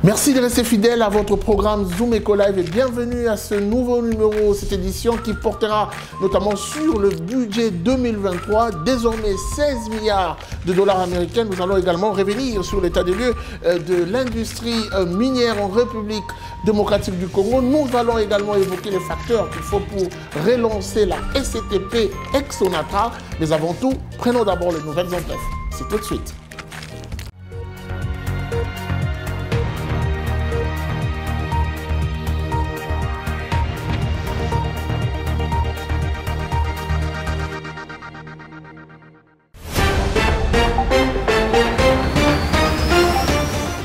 Merci de rester fidèle à votre programme Zoom Eco Live et bienvenue à ce nouveau numéro, cette édition qui portera notamment sur le budget 2023, désormais 16 milliards de dollars américains. Nous allons également revenir sur l'état des lieux de l'industrie minière en République démocratique du Congo. Nous allons également évoquer les facteurs qu'il faut pour relancer la SCTP ex-Sonatra. Mais avant tout, prenons d'abord les nouvelles en bref. C'est tout de suite.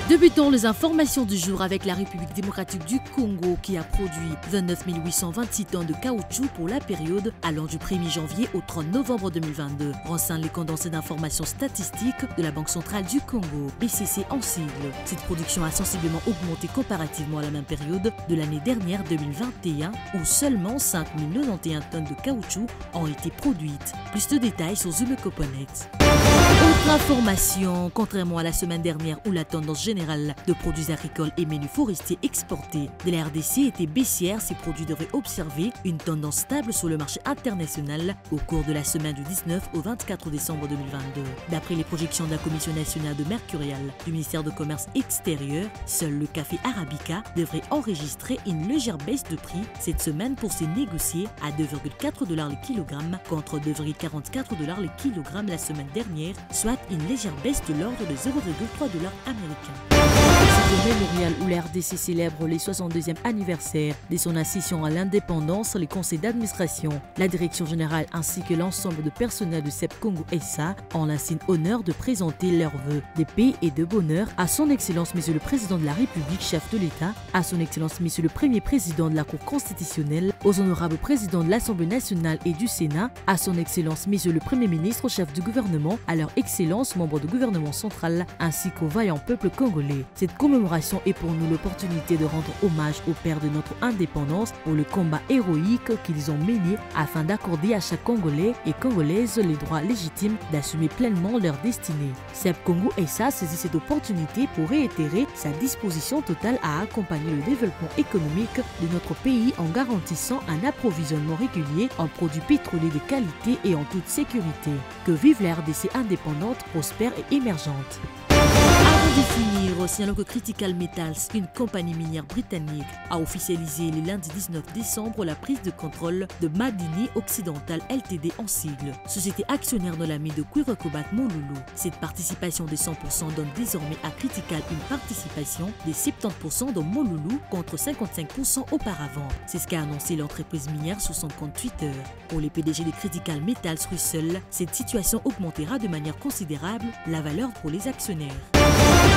Débutons les informations du jour avec la République démocratique du Congo qui a produit 29 826 tonnes de caoutchouc pour la période allant du 1er janvier au 30 novembre 2022. Renseignent les condensés d'informations statistiques de la Banque centrale du Congo, BCC en sigle. Cette production a sensiblement augmenté comparativement à la même période de l'année dernière 2021 où seulement 5 091 tonnes de caoutchouc ont été produites. Plus de détails sur Zoom Eco.net. Autre information, contrairement à la semaine dernière où la tendance générale de produits agricoles et menus forestiers exportés de la RDC était baissière, ces produits devraient observer une tendance stable sur le marché international au cours de la semaine du 19 au 24 décembre 2022. D'après les projections de la Commission nationale de mercurial du ministère de Commerce extérieur, seul le café Arabica devrait enregistrer une légère baisse de prix cette semaine pour se négocier à 2,4 $ le kilogramme contre 2,44 $ le kilogramme la semaine dernière, soit une légère baisse de l'ordre de 0,3 $ américain. C'est le mémorial où la RDC célèbre les 62e anniversaire de son accession à l'indépendance, les conseils d'administration, la direction générale ainsi que l'ensemble de personnel de CEP Congo SA ont l'insigne honneur de présenter leurs vœux de paix et de bonheur à son Excellence Monsieur le Président de la République, chef de l'État, à son Excellence Monsieur le Premier Président de la Cour constitutionnelle, aux honorables présidents de l'Assemblée nationale et du Sénat, à son Excellence Monsieur le Premier ministre, chef du gouvernement, à leur Excellence, membres du gouvernement central, ainsi qu'au vaillant peuple congolais. Cette commémoration est pour nous l'opportunité de rendre hommage aux pères de notre indépendance pour le combat héroïque qu'ils ont mené afin d'accorder à chaque Congolais et Congolaise les droits légitimes d'assumer pleinement leur destinée. CEP Congo SA saisit cette opportunité pour réitérer sa disposition totale à accompagner le développement économique de notre pays en garantissant un approvisionnement régulier en produits pétroliers de qualité et en toute sécurité. Que vive la RDC indépendante, prospère et émergente. Avant de finir, signalons que Critical Metals, une compagnie minière britannique, a officialisé le lundi 19 décembre la prise de contrôle de Madini Occidental Ltd en sigle, société actionnaire de la mine de Cuivre Cobalt Moloulou. Cette participation de 100% donne désormais à Critical une participation de 70% dans Moloulou contre 55% auparavant. C'est ce qu'a annoncé l'entreprise minière sur son compte Twitter. Pour les PDG de Critical Metals Russell, cette situation augmentera de manière considérable la valeur pour les actionnaires.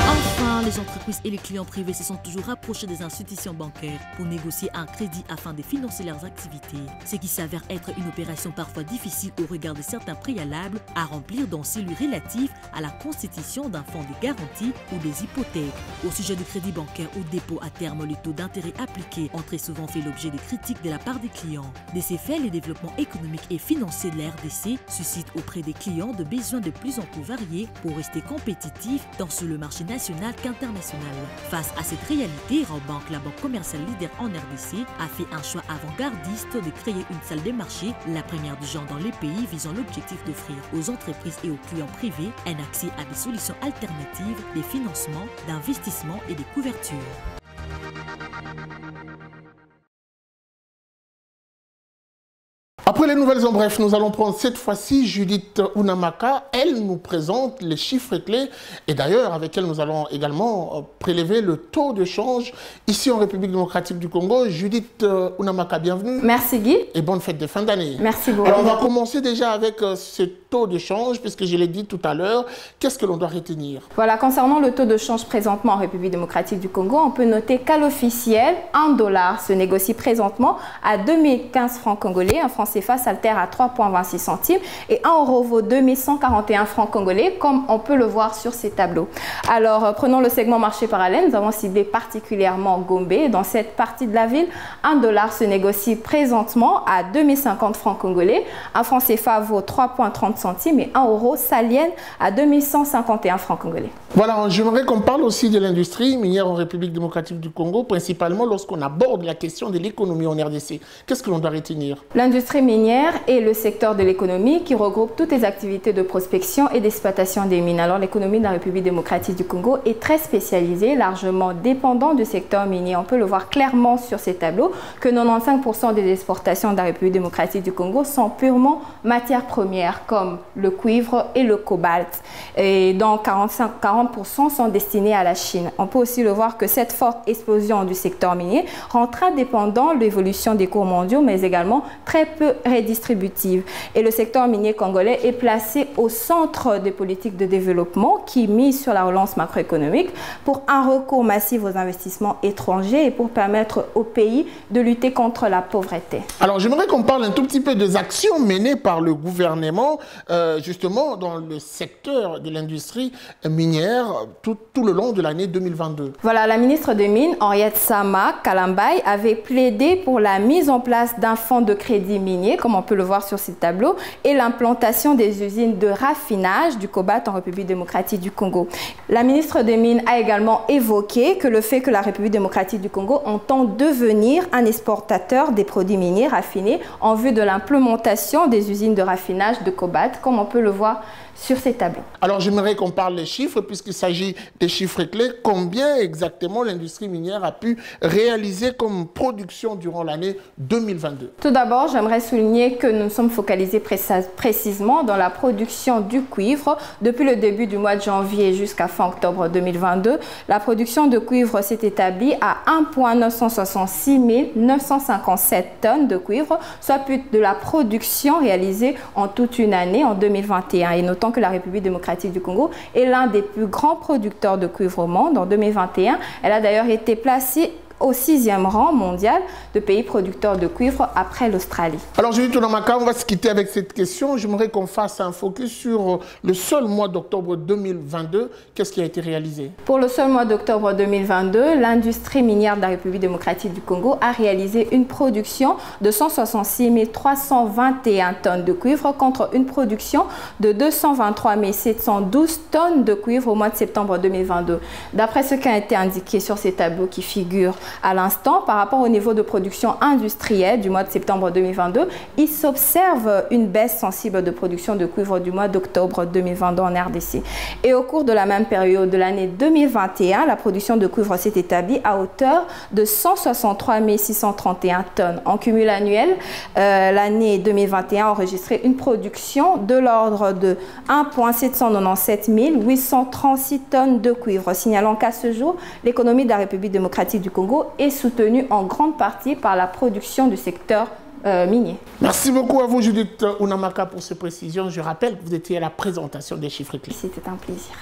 Enfin, les entreprises et les clients privés se sont toujours rapprochés des institutions bancaires pour négocier un crédit afin de financer leurs activités, ce qui s'avère être une opération parfois difficile au regard de certains préalables à remplir dans celui relatif à la constitution d'un fonds de garantie ou des hypothèques. Au sujet du crédit bancaire ou dépôt à terme, les taux d'intérêt appliqués ont très souvent fait l'objet de critiques de la part des clients. De ces faits, le développement économique et financier de la RDC suscite auprès des clients de besoins de plus en plus variés pour rester compétitifs tant sur le marché national qu'international. Face à cette réalité, Rawbank, la banque commerciale leader en RDC, a fait un choix avant-gardiste de créer une salle de marché, la première du genre dans les pays, visant l'objectif d'offrir aux entreprises et aux clients privés un accès à des solutions alternatives, des financements, d'investissements et des couvertures. Après les nouvelles en bref, nous allons prendre cette fois-ci Judith Unamaka. Elle nous présente les chiffres clés et d'ailleurs avec elle nous allons également prélever le taux de change ici en République démocratique du Congo. Judith Unamaka, bienvenue. Merci Guy. Et bonne fête de fin d'année. Merci beaucoup. Alors on va commencer déjà avec ce taux de change puisque je l'ai dit tout à l'heure. Qu'est-ce que l'on doit retenir? Voilà, concernant le taux de change présentement en République démocratique du Congo, on peut noter qu'à l'officiel, $1 se négocie présentement à 2015 francs congolais, un franc CFA s'altère à 3,26 centimes et 1 euro vaut 2141 francs congolais, comme on peut le voir sur ces tableaux. Alors, prenons le segment marché parallèle. Nous avons ciblé particulièrement Gombe. Dans cette partie de la ville, 1 dollar se négocie présentement à 2050 francs congolais. Un franc CFA vaut 3,30 centimes et 1 euro s'aliène à 2151 francs congolais. Voilà, j'aimerais qu'on parle aussi de l'industrie minière en République démocratique du Congo, principalement lorsqu'on aborde la question de l'économie en RDC. Qu'est-ce que l'on doit retenir? L'industrie minière est le secteur de l'économie qui regroupe toutes les activités de prospection et d'exploitation des mines. Alors, l'économie de la République démocratique du Congo est très spécialisée, largement dépendant du secteur minier. On peut le voir clairement sur ces tableaux que 95% des exportations de la République démocratique du Congo sont purement matières premières comme le cuivre et le cobalt. Et donc 40% sont destinés à la Chine. On peut aussi le voir que cette forte explosion du secteur minier rend très dépendant l'évolution des cours mondiaux, mais également très peu redistributive. Et le secteur minier congolais est placé au centre des politiques de développement qui misent sur la relance macroéconomique pour un recours massif aux investissements étrangers et pour permettre au pays de lutter contre la pauvreté. Alors, j'aimerais qu'on parle un tout petit peu des actions menées par le gouvernement, justement, dans le secteur de l'industrie minière tout le long de l'année 2022. Voilà, la ministre des Mines, Henriette Sama Kalambay, avait plaidé pour la mise en place d'un fonds de crédit minier, comme on peut le voir sur ces tableaux, et l'implantation des usines de raffinage du cobalt en République démocratique du Congo. La ministre des Mines a également évoqué que le fait que la République démocratique du Congo entend devenir un exportateur des produits miniers raffinés en vue de l'implémentation des usines de raffinage de cobalt, comme on peut le voir sur ces tableaux. Alors, j'aimerais qu'on parle des chiffres, puisqu'il s'agit des chiffres clés. Combien exactement l'industrie minière a pu réaliser comme production durant l'année 2022? Tout d'abord, j'aimerais souligner que nous nous sommes focalisés précisément dans la production du cuivre. Depuis le début du mois de janvier jusqu'à fin octobre 2022, la production de cuivre s'est établie à 1,966 957 tonnes de cuivre, soit plus de la production réalisée en toute une année en 2021. Et notons que la République démocratique du Congo est l'un des plus grands producteurs de cuivre au monde. En 2021, elle a d'ailleurs été placée au 6e rang mondial de pays producteurs de cuivre après l'Australie. Alors Judith Onamaka, on va se quitter avec cette question. J'aimerais qu'on fasse un focus sur le seul mois d'octobre 2022. Qu'est-ce qui a été réalisé? Pour le seul mois d'octobre 2022, l'industrie minière de la République démocratique du Congo a réalisé une production de 166 321 tonnes de cuivre contre une production de 223 712 tonnes de cuivre au mois de septembre 2022. D'après ce qui a été indiqué sur ces tableaux qui figurent à l'instant, par rapport au niveau de production industrielle du mois de septembre 2022, il s'observe une baisse sensible de production de cuivre du mois d'octobre 2022 en RDC. Et au cours de la même période de l'année 2021, la production de cuivre s'est établie à hauteur de 163 631 tonnes. En cumul annuel, l'année 2021 a enregistré une production de l'ordre de 1,797 836 tonnes de cuivre, signalant qu'à ce jour, l'économie de la République démocratique du Congo est soutenue en grande partie par la production du secteur minier. Merci beaucoup à vous Judith Onamaka pour ces précisions. Je rappelle que vous étiez à la présentation des chiffres clés. C'était un plaisir.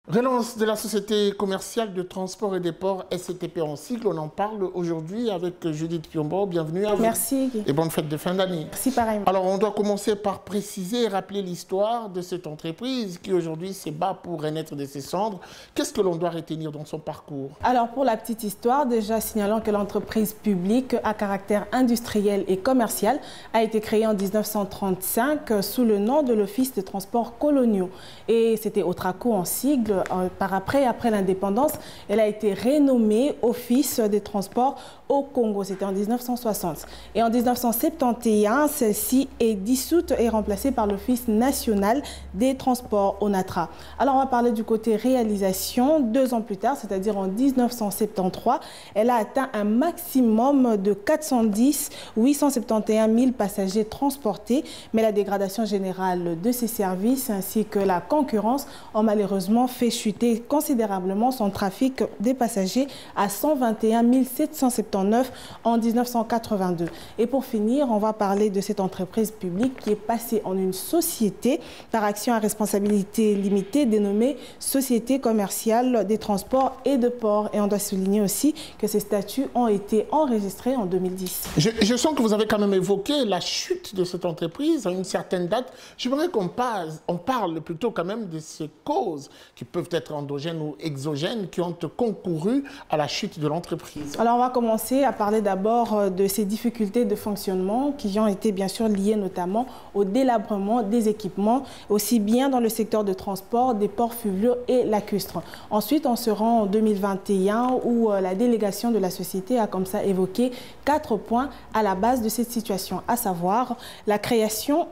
Relance de la Société commerciale de transport et des ports SCTP en sigle. On en parle aujourd'hui avec Judith Piombo. Bienvenue à vous. Merci. Et bonne fête de fin d'année. Merci pareil. Alors, on doit commencer par préciser et rappeler l'histoire de cette entreprise qui aujourd'hui se bat pour renaître de ses cendres. Qu'est-ce que l'on doit retenir dans son parcours? Alors, pour la petite histoire, déjà signalons que l'entreprise publique à caractère industriel et commercial a été créée en 1935 sous le nom de l'Office des transports coloniaux. Et c'était Otraco en sigle. Après l'indépendance, elle a été renommée Office des transports au Congo. C'était en 1960. Et en 1971, celle-ci est dissoute et remplacée par l'Office national des transports, ONATRA. Alors, on va parler du côté réalisation. 2 ans plus tard, c'est-à-dire en 1973, elle a atteint un maximum de 410 871 000 passagers transportés. Mais la dégradation générale de ces services ainsi que la concurrence ont malheureusement fait fait chuter considérablement son trafic des passagers à 121 779 en 1982. Et pour finir, on va parler de cette entreprise publique qui est passée en une société par action à responsabilité limitée dénommée Société commerciale des transports et de ports. Et on doit souligner aussi que ces statuts ont été enregistrés en 2010. Je sens que vous avez quand même évoqué la chute de cette entreprise à une certaine date. J'aimerais qu'on parle plutôt quand même de ces causes qui peuvent être endogènes ou exogènes qui ont concouru à la chute de l'entreprise. Alors on va commencer à parler d'abord de ces difficultés de fonctionnement qui ont été bien sûr liées notamment au délabrement des équipements, aussi bien dans le secteur de transport, des ports fluviaux et lacustres. Ensuite, on se rend en 2021 où la délégation de la société a comme ça évoqué 4 points à la base de cette situation, à savoir la créance,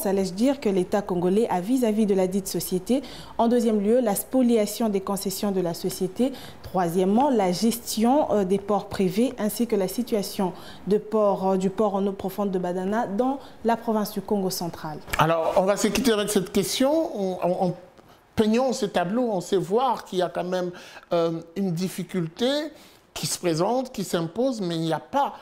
allais-je dire, que l'État congolais a vis-à-vis de la dite société. En deuxième lieu, la spoliation des concessions de la société. Troisièmement, la gestion des ports privés ainsi que la situation du port en eau profonde de Badana dans la province du Congo central. Alors, on va se quitter avec cette question. En peignant ce tableau, on sait voir qu'il y a quand même une difficulté qui se présente, qui s'impose, mais il n'y a pas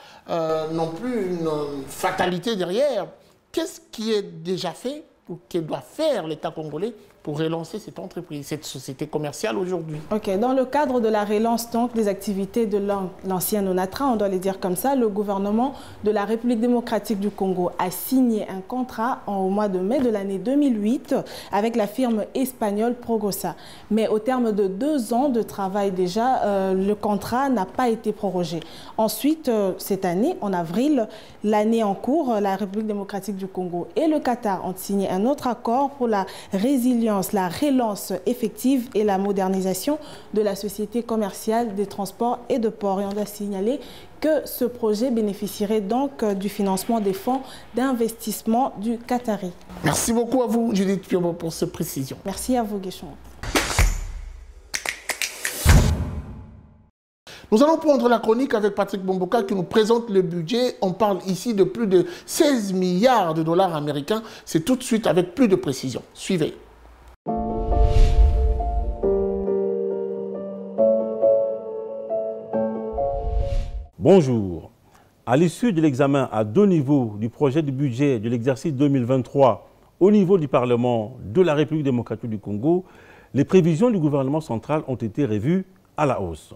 non plus une fatalité derrière. Qu'est-ce qui est déjà fait ou que doit faire l'État congolais pour relancer cette entreprise, cette société commerciale aujourd'hui? Ok, dans le cadre de la relance donc, des activités de l'ancien ONATRA, on doit les dire comme ça, le gouvernement de la République démocratique du Congo a signé un contrat au mois de mai de l'année 2008 avec la firme espagnole Progosa. Mais au terme de 2 ans de travail déjà, le contrat n'a pas été prorogé. Ensuite, cette année, en avril, l'année en cours, la République démocratique du Congo et le Qatar ont signé un autre accord pour la résilience, la relance effective et la modernisation de la société commerciale des transports et de ports. Et on doit signaler que ce projet bénéficierait donc du financement des fonds d'investissement du Qatari. Merci beaucoup à vous, Judith Piobo, pour cette précision. Merci à vous, Guéchon. Nous allons prendre la chronique avec Patrick Bomboka qui nous présente le budget. On parle ici de plus de 16 milliards de dollars américains. C'est tout de suite avec plus de précision. Suivez. Bonjour. À l'issue de l'examen à 2 niveaux du projet de budget de l'exercice 2023 au niveau du Parlement de la République démocratique du Congo, les prévisions du gouvernement central ont été revues à la hausse.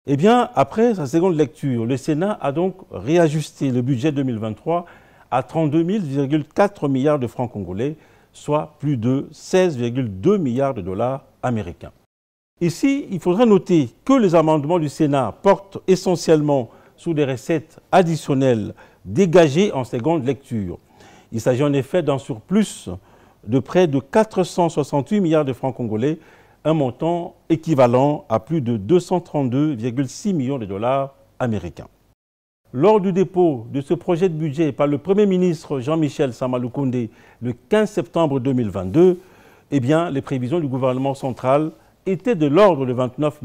Eh bien, après sa seconde lecture, le Sénat a donc réajusté le budget 2023 à 32,4 milliards de francs congolais, soit plus de 16,2 milliards de dollars américains. Ici, il faudra noter que les amendements du Sénat portent essentiellement sur des recettes additionnelles dégagées en seconde lecture. Il s'agit en effet d'un surplus de près de 468 milliards de francs congolais, un montant équivalent à plus de 232,6 millions de dollars américains. Lors du dépôt de ce projet de budget par le Premier ministre Jean-Michel Samaloukonde le 15 septembre 2022, eh bien, les prévisions du gouvernement central étaient de l'ordre de 29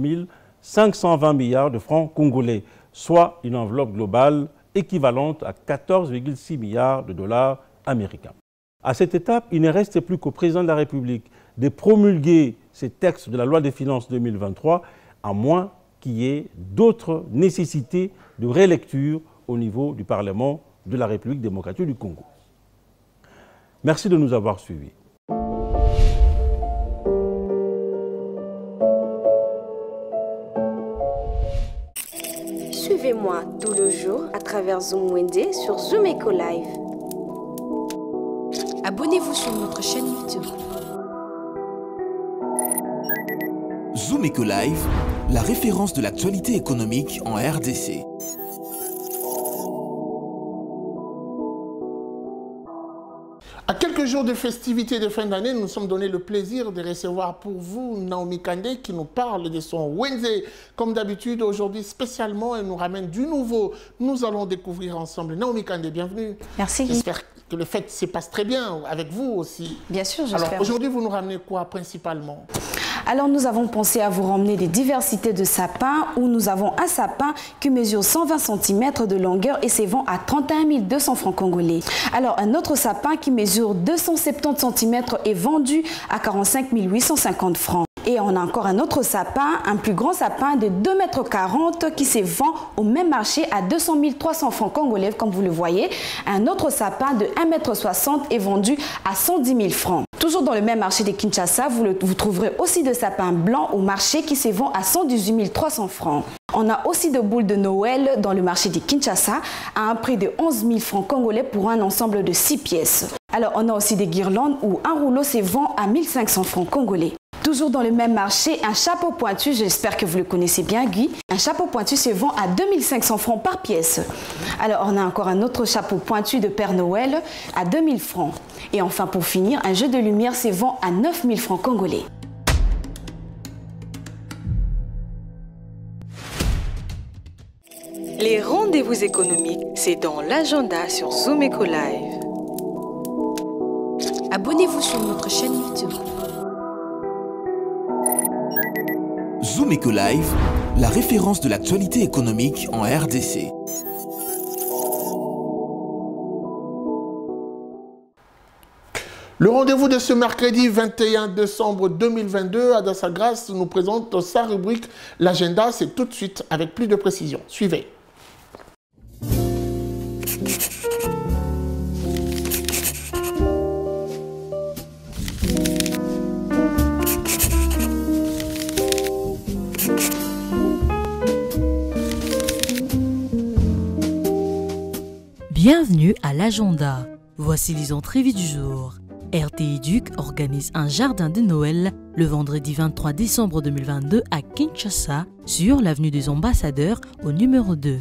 520 milliards de francs congolais, soit une enveloppe globale équivalente à 14,6 milliards de dollars américains. À cette étape, il ne reste plus qu'au président de la République de promulguer ces textes de la loi des finances 2023, à moins qu'il y ait d'autres nécessités de rélecture au niveau du Parlement de la République démocratique du Congo. Merci de nous avoir suivis. Suivez-moi tout le jour à travers Zoom Wende sur Zoom Eco Live. Abonnez-vous sur notre chaîne YouTube. Zoom Eco Live, la référence de l'actualité économique en RDC. À quelques jours de festivités de fin d'année, nous nous sommes donné le plaisir de recevoir pour vous Naomi Kandé qui nous parle de son Wednesday. Comme d'habitude, aujourd'hui spécialement, elle nous ramène du nouveau. Nous allons découvrir ensemble. Naomi Kandé, bienvenue. Merci. J'espère que le fête se passe très bien avec vous aussi. Bien sûr, j'espère. Alors aujourd'hui, vous nous ramenez quoi principalement? Alors nous avons pensé à vous ramener des diversités de sapins où nous avons un sapin qui mesure 120 cm de longueur et se vend à 31 200 francs congolais. Alors un autre sapin qui mesure 270 cm est vendu à 45 850 francs. Et on a encore un autre sapin, un plus grand sapin de 2,40 m qui se vend au même marché à 200 300 francs congolais, comme vous le voyez. Un autre sapin de 1,60 m est vendu à 110 000 francs. Toujours dans le même marché de Kinshasa, vous trouverez aussi des sapins blancs au marché qui se vend à 118 300 francs. On a aussi de boules de Noël dans le marché de Kinshasa à un prix de 11 000 francs congolais pour un ensemble de 6 pièces. Alors on a aussi des guirlandes où un rouleau se vend à 1500 francs congolais. Toujours dans le même marché, un chapeau pointu, j'espère que vous le connaissez bien, Guy. Un chapeau pointu se vend à 2500 francs par pièce. Alors, on a encore un autre chapeau pointu de Père Noël à 2000 francs. Et enfin, pour finir, un jeu de lumière se vend à 9000 francs congolais. Les rendez-vous économiques, c'est dans l'agenda sur Zoom Eco Live. Abonnez-vous sur notre chaîne YouTube. Zoom Eco Live, la référence de l'actualité économique en RDC. Le rendez-vous de ce mercredi 21 décembre 2022, Adassa Grace nous présente sa rubrique L'agenda. C'est tout de suite avec plus de précision. Suivez. Bienvenue à l'agenda. Voici les entrées du jour. RTI Duc organise un jardin de Noël le vendredi 23 décembre 2022 à Kinshasa, sur l'avenue des Ambassadeurs au numéro 2.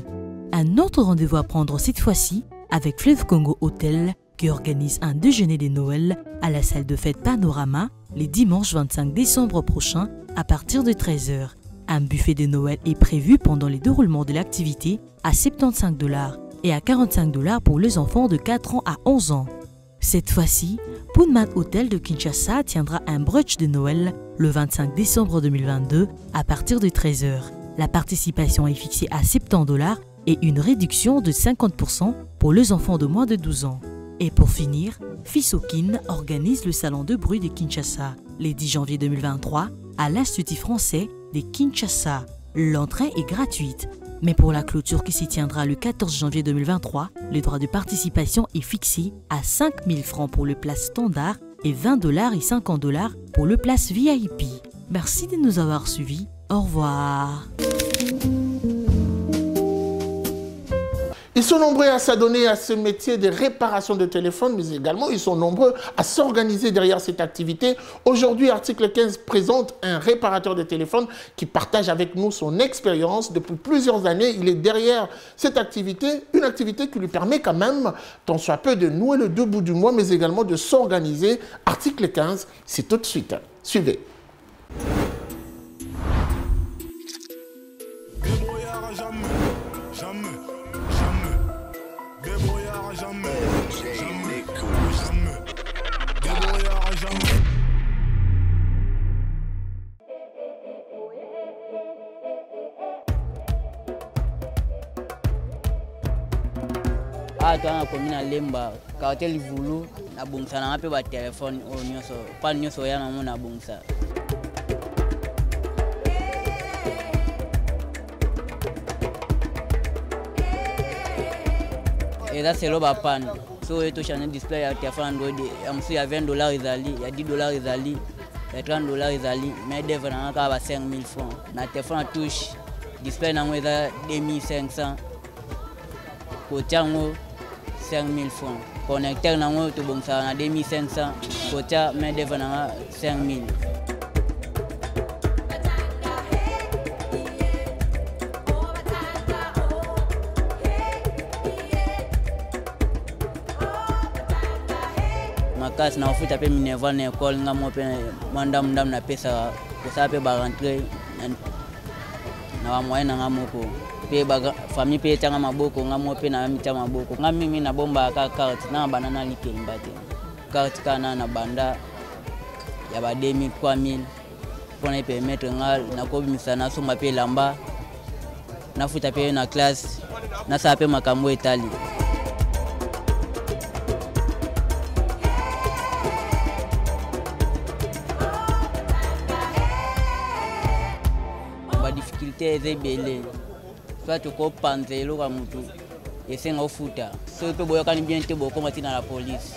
Un autre rendez-vous à prendre cette fois-ci avec Fleuve Congo Hotel qui organise un déjeuner de Noël à la salle de fête Panorama les dimanches 25 décembre prochain à partir de 13 h. Un buffet de Noël est prévu pendant les déroulements de l'activité à 75 $ et à 45 $ pour les enfants de 4 ans à 11 ans. Cette fois-ci, Pullman Hotel de Kinshasa tiendra un brunch de Noël le 25 décembre 2022 à partir de 13 h. La participation est fixée à 70 $ et une réduction de 50% pour les enfants de moins de 12 ans. Et pour finir, Fisokin organise le salon de bruit de Kinshasa le 10 janvier 2023 à l'Institut français de Kinshasa. L'entrée est gratuite. Mais pour la clôture qui s'y tiendra le 14 janvier 2023, le droit de participation est fixé à 5 000 francs pour le place standard et 20 $ et 50 $ pour le place VIP. Merci de nous avoir suivis. Au revoir. Ils sont nombreux à s'adonner à ce métier de réparation de téléphone, mais également ils sont nombreux à s'organiser derrière cette activité. Aujourd'hui, Article 15 présente un réparateur de téléphone qui partage avec nous son expérience. Depuis plusieurs années, il est derrière cette activité, une activité qui lui permet quand même, tant soit peu, de nouer le deux bouts du mois, mais également de s'organiser. Article 15, c'est tout de suite. Suivez. Twana komina lemba katel vulu na bungsa na pe ba telefone o nyoso pa nyoso yana mo na bungsa. Et là c'est le ba pan. So eto channel display ya téléphone Android amsi ya $20 izali, ya $10 izali, ya $30 izali, mais devant ka ba 5000 francs. Na téléphone touche display na ngweza 2500. Kotiango 5000 francs. Connecteur nango to bongsa na 2500. Kotia mais devant na 5000. Makas na ofuta pe minerva na école ngamo pe mandam na pesa ko sa pe ba rentrer na wa moyen ngamo ko. Pe baga famille pe tanga maboko ngamo pe na mita maboko ngami mimi na bomba ka carte na banana like mbate carte kana na banda ya ba 2000 3000 pour ne permettre na kobimisa na so mape lamba na futa pe na classe na sa pe makambo etali. Ba difficulté ezebele. Soit tu kopanze eloko mutu esenga ofuta. So pe boyoka ni bien te boko matina la police.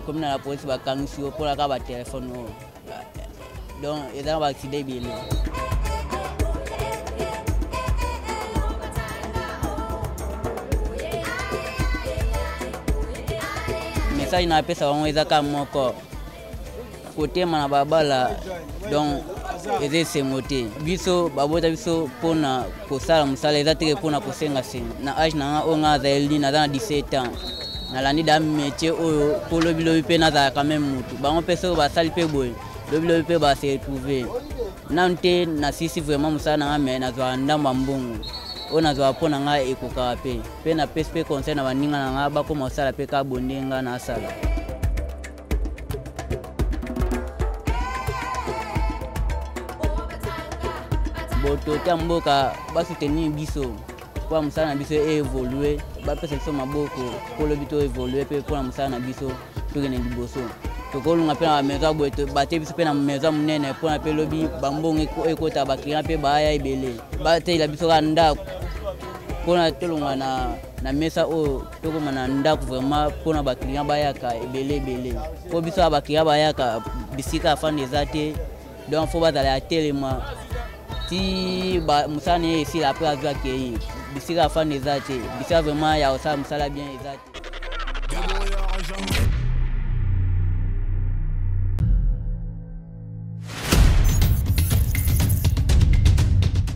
Comme dans la police, ba kangisi pour la ba téléphone. Donc ils ont accident bien. Mais ça il n'a pas ça on est à moko. Côté mana babala donc ils essaient monter. Biso babota biso pona kosala musala ezateke pona kosenga senga. Na âge na onga zaeli na 17 ans. Nalandi da métier oyo pour le bilobi pe na quand même mutu ba on peso ba sali pe boy le bilobi pe ba se trouver nante na sisi vraiment musana nga me na zwa ndamba mbongo ona zwa pona nga ekoka pe na pespe conseil na baninga na nga ba ko mosala pe ka bondenga na sala boto tamboka ba soutenir biso pour musana biso évoluer ba pesa biso maboko pour le bito évoluer pe pour musana biso tokene liboso tokolunga pe na maison boto bate biso pe na maison munene pour na pe lobi bambongo ekota ba client pe ba ya ebele ba te la biso ka ndako pour na tolunga na mesa o tokoma na ndako vraiment pour na ba client ba yaka ebele pour biso ba client ba yaka bisika afande zate donc faut bazala telema si ba musana ici la place doit accueillir bisika afande zate bisika vraiment ya osa musala bien ezate.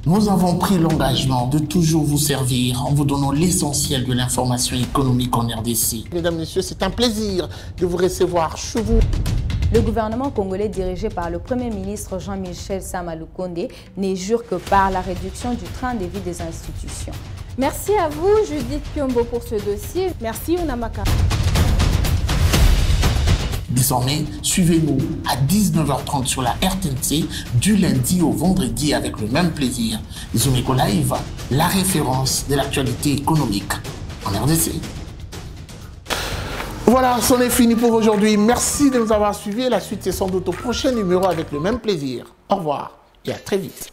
Nous avons pris l'engagement de toujours vous servir en vous donnant l'essentiel de l'information économique en RDC. Mesdames, Messieurs, c'est un plaisir de vous recevoir chez vous. Le gouvernement congolais dirigé par le Premier ministre Jean-Michel Sama Lukonde n'est jure que par la réduction du train de vie des institutions. Merci à vous, Judith Kyombo, pour ce dossier. Merci, Unamaka. Désormais, suivez-nous à 19h30 sur la RTNC du lundi au vendredi avec le même plaisir. Zumeko Live, la référence de l'actualité économique en RDC. Voilà, c'en est fini pour aujourd'hui. Merci de nous avoir suivis. La suite, c'est sans doute au prochain numéro avec le même plaisir. Au revoir et à très vite.